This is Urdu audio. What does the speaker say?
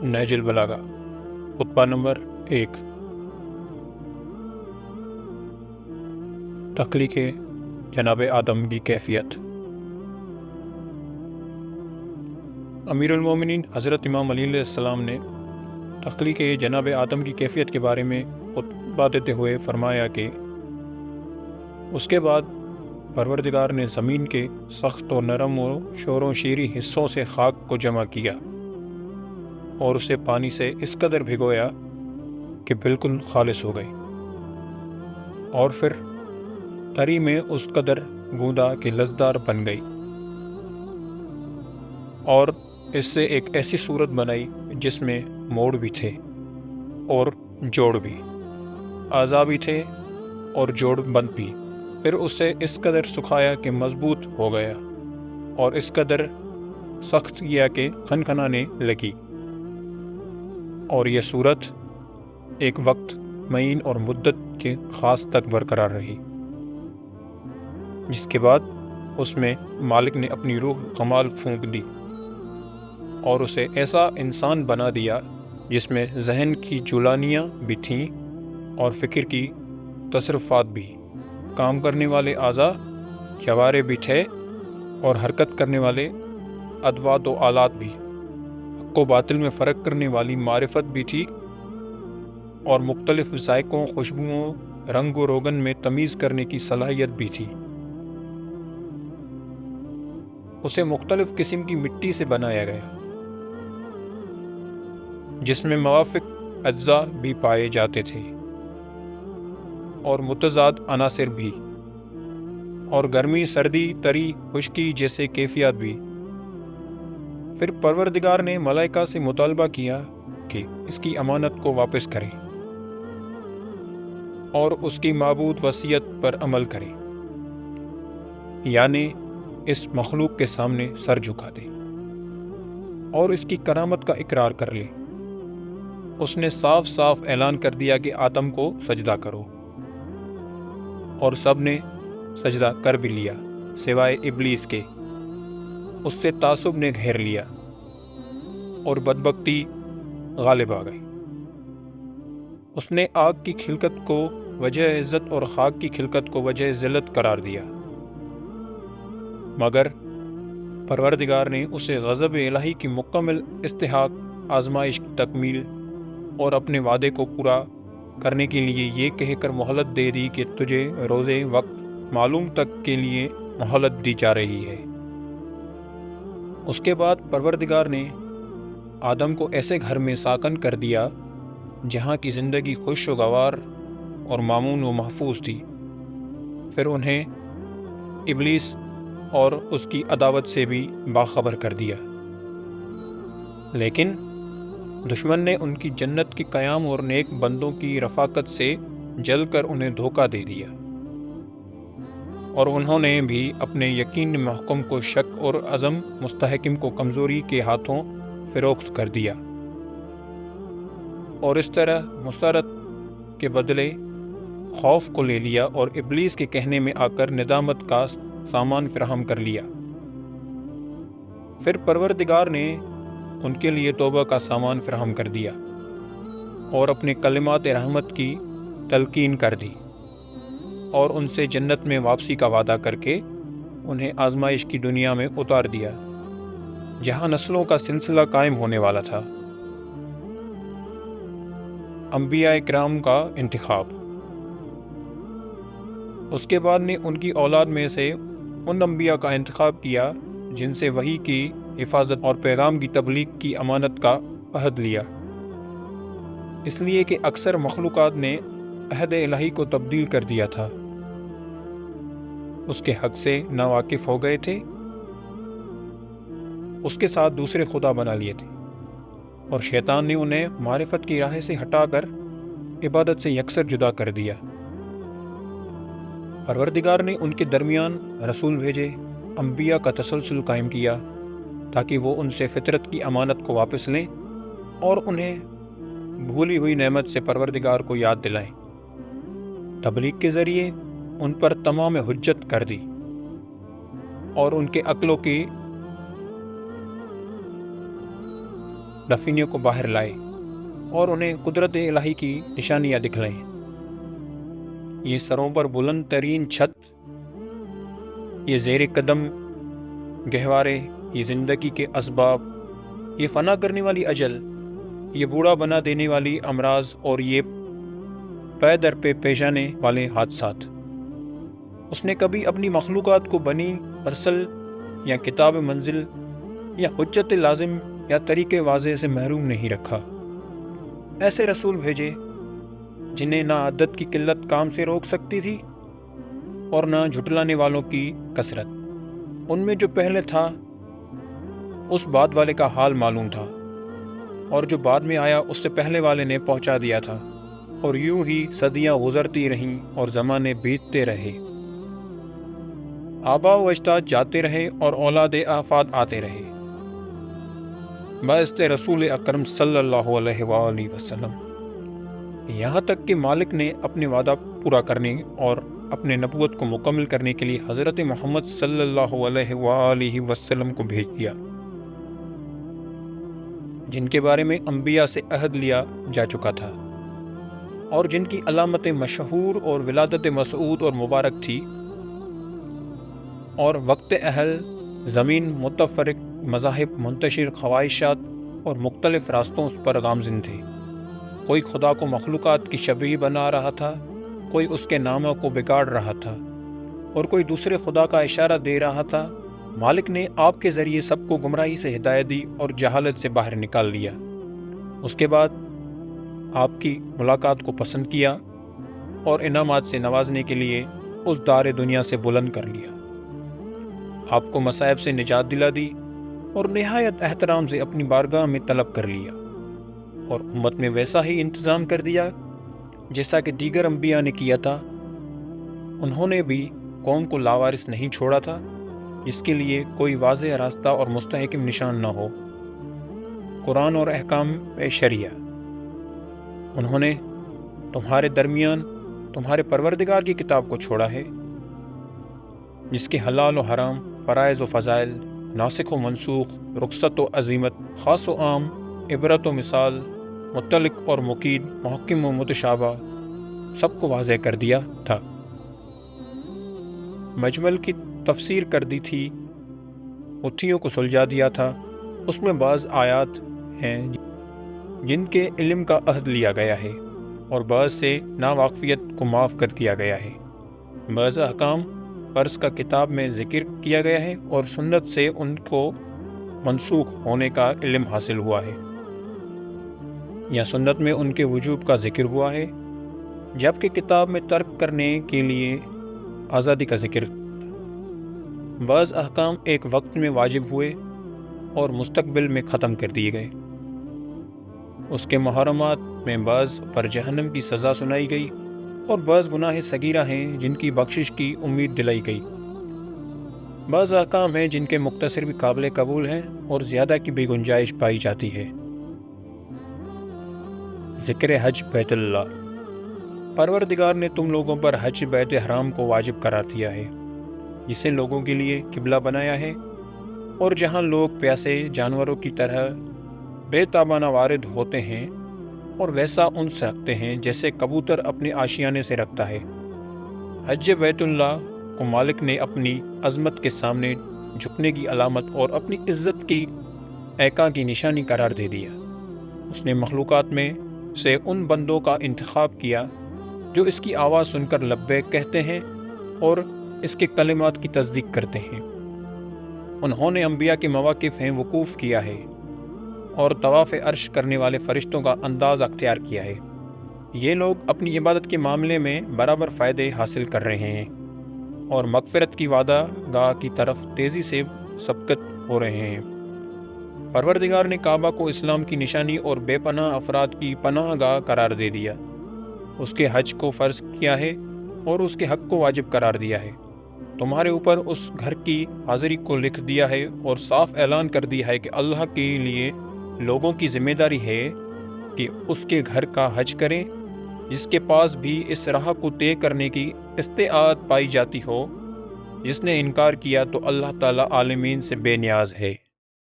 نہج البلاغہ خطبہ نمبر 1 تخلیق جناب آدم کی کیفیت۔ امیر المومنین حضرت امام علی علیہ السلام نے تخلیق جناب آدم کی کیفیت کے بارے میں خطبہ دیتے ہوئے فرمایا کہ اس کے بعد پروردگار نے زمین کے سخت و نرم و شور و شیری حصوں سے خاک کو جمع کیا اور اسے پانی سے اس قدر بھگویا کہ بالکل خالص ہو گئی، اور پھر تری میں اس قدر گوندا کہ لذدار بن گئی، اور اس سے ایک ایسی صورت بنائی جس میں موڑ بھی تھے اور جوڑ بھی، اعضاء بھی تھے اور جوڑ بند بھی۔ پھر اسے اس قدر سکھایا کہ مضبوط ہو گیا اور اس قدر سخت کیا کہ کھنکھنانے لگی، اور یہ صورت ایک وقت معین اور مدت کے خاص تک برقرار رہی، جس کے بعد اس میں مالک نے اپنی روح کمال پھونک دی اور اسے ایسا انسان بنا دیا جس میں ذہن کی جولانیاں بھی تھیں اور فکر کی تصرفات بھی، کام کرنے والے اعضاء جوارے بھی تھے اور حرکت کرنے والے ادوات و آلات بھی، حق و باطل میں فرق کرنے والی معرفت بھی تھی، اور مختلف ذائقوں، خوشبوؤں، رنگ و روغن میں تمیز کرنے کی صلاحیت بھی تھی۔ اسے مختلف قسم کی مٹی سے بنایا گیا جس میں موافق اجزاء بھی پائے جاتے تھے اور متضاد عناصر بھی، اور گرمی، سردی، تری، خشکی جیسے کیفیات بھی۔ پھر پروردگار نے ملائکہ سے مطالبہ کیا کہ اس کی امانت کو واپس کریں اور اس کی معبود وصیت پر عمل کریں، یعنی اس مخلوق کے سامنے سر جھکا دے اور اس کی کرامت کا اقرار کر لے۔ اس نے صاف صاف اعلان کر دیا کہ آدم کو سجدہ کرو، اور سب نے سجدہ کر بھی لیا سوائے ابلیس کے۔ اس سے تعصب نے گھیر لیا اور بدبختی غالب آ گئی۔ اس نے آگ کی خلقت کو وجہ عزت اور خاک کی خلقت کو وجہ ذلت قرار دیا، مگر پروردگار نے اسے غضب الہی کی مکمل استحقاق، آزمائش کی تکمیل اور اپنے وعدے کو پورا کرنے کے لیے یہ کہہ کر مہلت دے دی کہ تجھے روزے وقت معلوم تک کے لیے مہلت دی جا رہی ہے۔ اس کے بعد پروردگار نے آدم کو ایسے گھر میں ساکن کر دیا جہاں کی زندگی خوش و گوار اور مامون و محفوظ تھی۔ پھر انہیں ابلیس اور اس کی عداوت سے بھی باخبر کر دیا، لیکن دشمن نے ان کی جنت کے قیام اور نیک بندوں کی رفاقت سے جل کر انہیں دھوکہ دے دیا، اور انہوں نے بھی اپنے یقین محکم کو شک اور عزم مستحکم کو کمزوری کے ہاتھوں فروخت کر دیا، اور اس طرح مسرت کے بدلے خوف کو لے لیا اور ابلیس کے کہنے میں آ کر ندامت کا سامان فراہم کر لیا۔ پھر پروردگار نے ان کے لیے توبہ کا سامان فراہم کر دیا اور اپنے کلمات رحمت کی تلقین کر دی، اور ان سے جنت میں واپسی کا وعدہ کر کے انہیں آزمائش کی دنیا میں اتار دیا جہاں نسلوں کا سلسلہ قائم ہونے والا تھا۔ انبیاء کرام کا انتخاب۔ اس کے بعد نے ان کی اولاد میں سے ان انبیاء کا انتخاب کیا جن سے وحی کی حفاظت اور پیغام کی تبلیغ کی امانت کا عہد لیا، اس لیے کہ اکثر مخلوقات نے عہد الہی کو تبدیل کر دیا تھا، اس کے حق سے ناواقف ہو گئے تھے، اس کے ساتھ دوسرے خدا بنا لیے تھے، اور شیطان نے انہیں معرفت کی راہ سے ہٹا کر عبادت سے یکسر جدا کر دیا۔ پروردگار نے ان کے درمیان رسول بھیجے، انبیاء کا تسلسل قائم کیا تاکہ وہ ان سے فطرت کی امانت کو واپس لیں اور انہیں بھولی ہوئی نعمت سے پروردگار کو یاد دلائیں۔ تبلیغ کے ذریعے ان پر تمام حجت کر دی اور ان کے عقلوں کی دفینوں کو باہر لائے اور انہیں قدرت الہی کی نشانیاں دکھلائیں۔ یہ سروں پر بلند ترین چھت، یہ زیر قدم گہوارے، یہ زندگی کے اسباب، یہ فنا کرنے والی اجل، یہ بوڑھا بنا دینے والی امراض، اور یہ پے در پہ پیش آنے والے حادثات۔ اس نے کبھی اپنی مخلوقات کو بنی ارسل یا کتاب منزل یا حجت لازم یا طریق واضح سے محروم نہیں رکھا۔ ایسے رسول بھیجے جنہیں نہ عدد کی قلت کام سے روک سکتی تھی اور نہ جھٹلانے والوں کی کثرت۔ ان میں جو پہلے تھا اس بعد والے کا حال معلوم تھا، اور جو بعد میں آیا اس سے پہلے والے نے پہنچا دیا تھا، اور یوں ہی صدیاں گزرتی رہیں اور زمانے بیتتے رہے، آبا و اجداد جاتے رہے اور اولاد آفات آتے رہے، بہشت رسول اکرم صلی اللہ علیہ وآلہ وسلم، یہاں تک کہ مالک نے اپنے وعدہ پورا کرنے اور اپنے نبوت کو مکمل کرنے کے لیے حضرت محمد صلی اللہ علیہ وآلہ وسلم کو بھیج دیا، جن کے بارے میں انبیاء سے عہد لیا جا چکا تھا اور جن کی علامتیں مشہور اور ولادت مسعود اور مبارک تھی، اور وقت اہل زمین متفرق مذاہب، منتشر خواہشات اور مختلف راستوں پر گامزن تھے۔ کوئی خدا کو مخلوقات کی شبیہ بنا رہا تھا، کوئی اس کے ناموں کو بگاڑ رہا تھا، اور کوئی دوسرے خدا کا اشارہ دے رہا تھا۔ مالک نے آپ کے ذریعے سب کو گمراہی سے ہدایت دی اور جہالت سے باہر نکال لیا۔ اس کے بعد آپ کی ملاقات کو پسند کیا اور انعامات سے نوازنے کے لیے اس دار دنیا سے بلند کر لیا۔ آپ کو مصائب سے نجات دلا دی اور نہایت احترام سے اپنی بارگاہ میں طلب کر لیا، اور امت میں ویسا ہی انتظام کر دیا جیسا کہ دیگر انبیاء نے کیا تھا۔ انہوں نے بھی قوم کو لاوارث نہیں چھوڑا تھا جس کے لیے کوئی واضح راستہ اور مستحکم نشان نہ ہو۔ قرآن اور احکام شریعہ، انہوں نے تمہارے درمیان تمہارے پروردگار کی کتاب کو چھوڑا ہے، جس کے حلال و حرام، فرائض و فضائل، ناسخ و منسوخ، رخصت و عزیمت، خاص و عام، عبرت و مثال، متعلق اور مقید، محکم و متشابہ سب کو واضح کر دیا تھا۔ مجمل کی تفسیر کر دی تھی، مٹھیوں کو سلجھا دیا تھا۔ اس میں بعض آیات ہیں جن کے علم کا عہد لیا گیا ہے اور بعض سے ناواقفیت کو معاف کر دیا گیا ہے۔ بعض احکام فرض کا کتاب میں ذکر کیا گیا ہے اور سنت سے ان کو منسوخ ہونے کا علم حاصل ہوا ہے، یا سنت میں ان کے وجوب کا ذکر ہوا ہے، جبکہ کتاب میں ترک کرنے کے لیے آزادی کا ذکر تھا۔ بعض احکام ایک وقت میں واجب ہوئے اور مستقبل میں ختم کر دیے گئے۔ اس کے محرمات میں بعض پر جہنم کی سزا سنائی گئی اور بعض گناہ صغیرہ ہیں جن کی بخشش کی امید دلائی گئی۔ بعض احکام ہیں جن کے مختصر بھی قابل قبول ہیں اور زیادہ کی بھی گنجائش پائی جاتی ہے۔ ذکر حج بیت اللہ، پروردگار نے تم لوگوں پر حج بیت حرام کو واجب قرار دیا ہے، جسے لوگوں کے لیے قبلہ بنایا ہے، اور جہاں لوگ پیاسے جانوروں کی طرح بے تابانہ وارد ہوتے ہیں اور ویسا ان سے رکھتے ہیں جیسے کبوتر اپنے آشیانے سے رکھتا ہے۔ حج بیت اللہ کو مالک نے اپنی عظمت کے سامنے جھکنے کی علامت اور اپنی عزت کی ایکا کی نشانی قرار دے دیا۔ اس نے مخلوقات میں سے ان بندوں کا انتخاب کیا جو اس کی آواز سن کر لبیک کہتے ہیں اور اس کے کلمات کی تصدیق کرتے ہیں۔ انہوں نے انبیاء کے مواقف ہیں وقوف کیا ہے اور طواف عرش کرنے والے فرشتوں کا انداز اختیار کیا ہے۔ یہ لوگ اپنی عبادت کے معاملے میں برابر فائدے حاصل کر رہے ہیں اور مغفرت کی وعدہ گاہ کی طرف تیزی سے سبقت ہو رہے ہیں۔ پروردگار نے کعبہ کو اسلام کی نشانی اور بے پناہ افراد کی پناہ گاہ قرار دے دیا، اس کے حج کو فرض کیا ہے اور اس کے حق کو واجب قرار دیا ہے۔ تمہارے اوپر اس گھر کی حاضری کو لکھ دیا ہے اور صاف اعلان کر دیا ہے کہ اللہ کے لیے لوگوں کی ذمہ داری ہے کہ اس کے گھر کا حج کریں۔ جس کے پاس بھی اس راہ کو طے کرنے کی استطاعت پائی جاتی ہو، جس نے انکار کیا تو اللہ تعالیٰ عالمین سے بے نیاز ہے۔